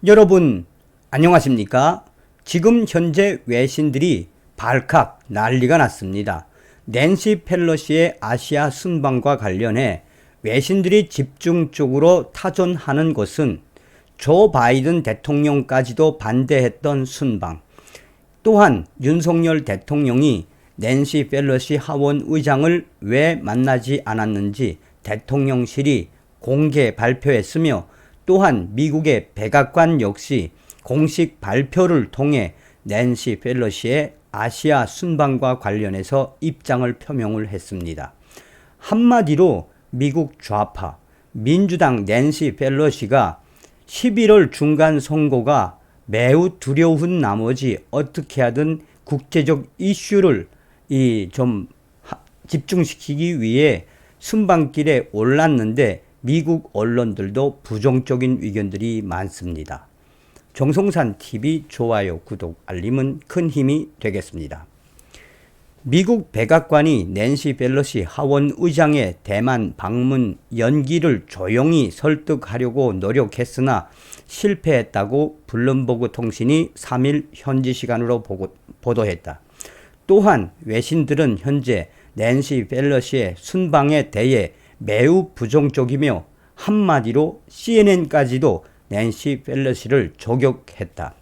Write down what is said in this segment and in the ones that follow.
여러분 안녕하십니까? 지금 현재 외신들이 발칵 난리가 났습니다. 낸시 펠로시의 아시아 순방과 관련해 외신들이 집중적으로 타전하는 것은 조 바이든 대통령까지도 반대했던 순방, 또한 윤석열 대통령이 낸시 펠로시 하원 의장을 왜 만나지 않았는지 대통령실이 공개 발표했으며, 또한 미국의 백악관 역시 공식 발표를 통해 낸시 펠로시의 아시아 순방과 관련해서 입장을 표명을 했습니다. 한마디로 미국 좌파 민주당 낸시 펠로시가 11월 중간 선거가 매우 두려운 나머지 어떻게 하든 국제적 이슈를 좀 집중시키기 위해 순방길에 올랐는데, 미국 언론들도 부정적인 의견들이 많습니다. 정성산TV 좋아요, 구독, 알림은 큰 힘이 되겠습니다. 미국 백악관이 낸시 펠로시 하원 의장의 대만 방문 연기를 조용히 설득하려고 노력했으나 실패했다고 블룸버그 통신이 3일 현지 시간으로 보도했다. 또한 외신들은 현재 낸시 펠로시의 순방에 대해 매우 부정적이며 한마디로 CNN까지도 낸시 펠로시를 저격했다.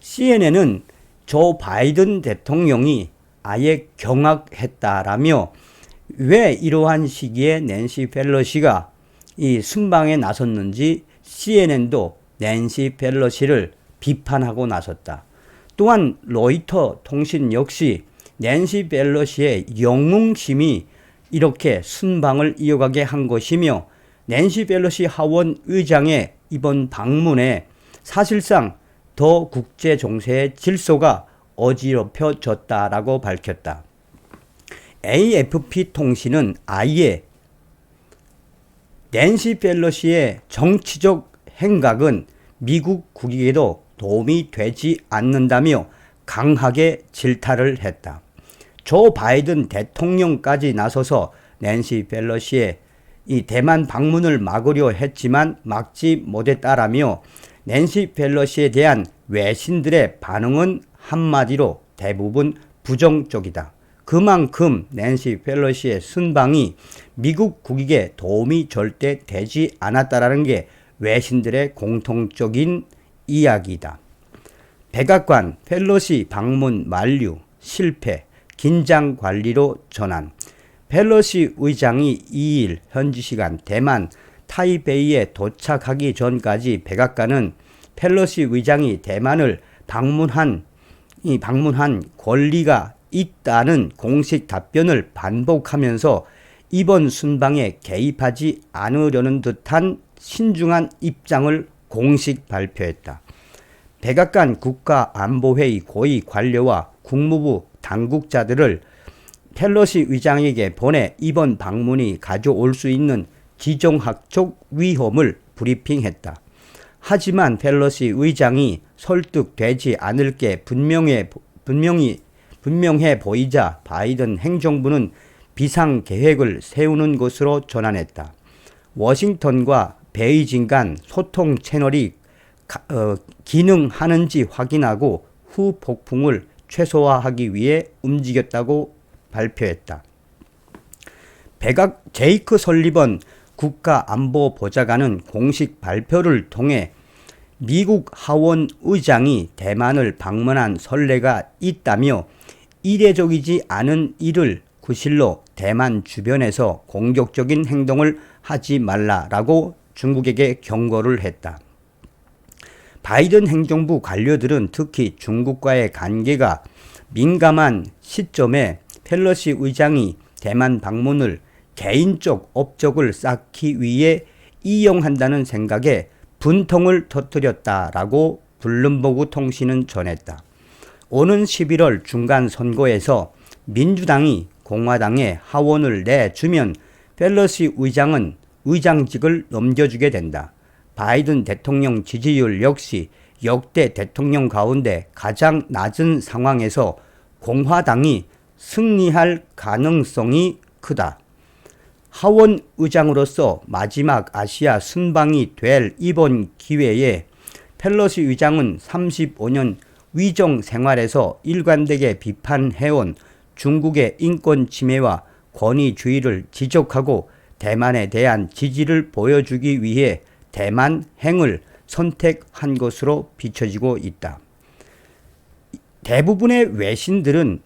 CNN은 조 바이든 대통령이 아예 경악했다라며 왜 이러한 시기에 낸시 펠로시가 이 순방에 나섰는지 CNN도 낸시 펠로시를 비판하고 나섰다. 또한 로이터 통신 역시 낸시 펠로시의 영웅심이 이렇게 순방을 이어가게 한 것이며, 낸시 펠로시 하원 의장의 이번 방문에 사실상 더 국제 정세의 질서가 어지럽혀졌다라고 밝혔다. AFP 통신은 아예 낸시 펠로시의 정치적 행각은 미국 국익에도 도움이 되지 않는다며 강하게 질타를 했다. 조 바이든 대통령까지 나서서 낸시 펠로시의 이 대만 방문을 막으려 했지만 막지 못했다라며 낸시 펠로시에 대한 외신들의 반응은 한마디로 대부분 부정적이다. 그만큼 낸시 펠로시의 순방이 미국 국익에 도움이 절대 되지 않았다라는 게 외신들의 공통적인 이야기다. 백악관 펠로시 방문 만류, 실패, 긴장 관리로 전환. 펠로시 의장이 2일 현지 시간 대만 타이베이에 도착하기 전까지 백악관은 펠로시 의장이 대만을 방문한 권리가 있다는 공식 답변을 반복하면서 이번 순방에 개입하지 않으려는 듯한 신중한 입장을 공식 발표했다. 백악관 국가안보회의 고위 관료와 국무부 당국자들을 펠로시 의장에게 보내 이번 방문이 가져올 수 있는 지정학적 위험을 브리핑했다. 하지만 펠로시 의장이 설득되지 않을 게 분명해 보이자 바이든 행정부는 비상계획을 세우는 것으로 전환했다. 워싱턴과 베이징 간 소통 채널이 기능하는지 확인하고 후 폭풍을 최소화하기 위해 움직였다고 발표했다. 제이크 설리번 국가안보보좌관은 공식 발표를 통해 미국 하원 의장이 대만을 방문한 선례가 있다며 이례적이지 않은 일을 구실로 대만 주변에서 공격적인 행동을 하지 말라라고 중국에게 경고를 했다. 바이든 행정부 관료들은 특히 중국과의 관계가 민감한 시점에 펠로시 의장이 대만 방문을 개인적 업적을 쌓기 위해 이용한다는 생각에 분통을 터뜨렸다라고 블룸버그 통신은 전했다. 오는 11월 중간 선거에서 민주당이 공화당에 하원을 내주면 펠로시 의장은 의장직을 넘겨주게 된다. 바이든 대통령 지지율 역시 역대 대통령 가운데 가장 낮은 상황에서 공화당이 승리할 가능성이 크다. 하원 의장으로서 마지막 아시아 순방이 될 이번 기회에 펠로시 의장은 35년 위정 생활에서 일관되게 비판해온 중국의 인권 침해와 권위주의를 지적하고 대만에 대한 지지를 보여주기 위해 대만행을 선택한 것으로 비춰지고 있다. 대부분의 외신들은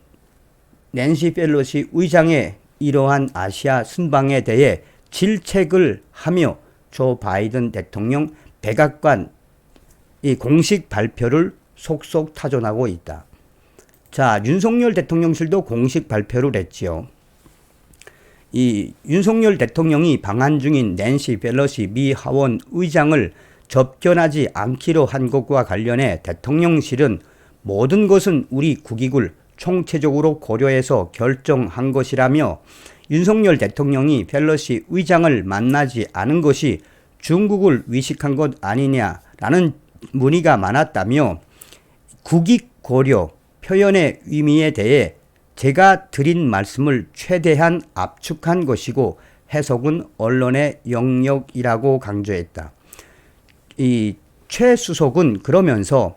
낸시 펠로시 의장의 이러한 아시아 순방에 대해 질책을 하며 조 바이든 대통령 백악관 이 공식 발표를 속속 타존하고 있다. 자, 윤석열 대통령실도 공식 발표를 했지요. 이 윤석열 대통령이 방한 중인 낸시 펠로시 미 하원 의장을 접견하지 않기로 한 것과 관련해 대통령실은 모든 것은 우리 국익을 총체적으로 고려해서 결정한 것이라며 윤석열 대통령이 펠로시 의장을 만나지 않은 것이 중국을 위식한 것 아니냐라는 문의가 많았다며 국익 고려 표현의 의미에 대해 제가 드린 말씀을 최대한 압축한 것이고 해석은 언론의 영역이라고 강조했다. 이 최 수석은 그러면서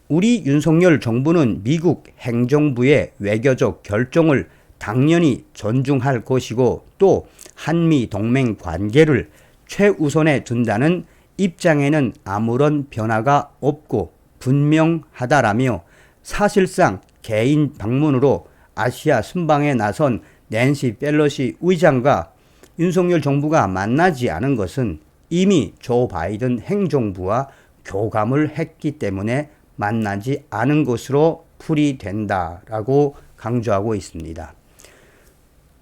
우리 윤석열 정부는 미국 행정부의 외교적 결정을 당연히 존중할 것이고 또 한미 동맹 관계를 최우선에 둔다는 입장에는 아무런 변화가 없고 분명하다라며 사실상 개인 방문으로 아시아 순방에 나선 낸시 펠로시 의장과 윤석열 정부가 만나지 않은 것은 이미 조 바이든 행정부와 교감을 했기 때문에 만나지 않은 것으로 풀이된다라고 강조하고 있습니다.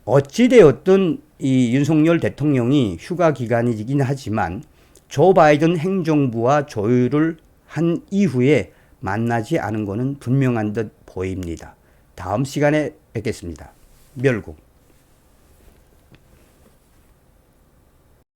어찌되었든 이 윤석열 대통령이 휴가 기간이긴 하지만 조 바이든 행정부와 조율을 한 이후에 만나지 않은 것은 분명한 듯 보입니다. 다음 시간에 뵙겠습니다. 멸국.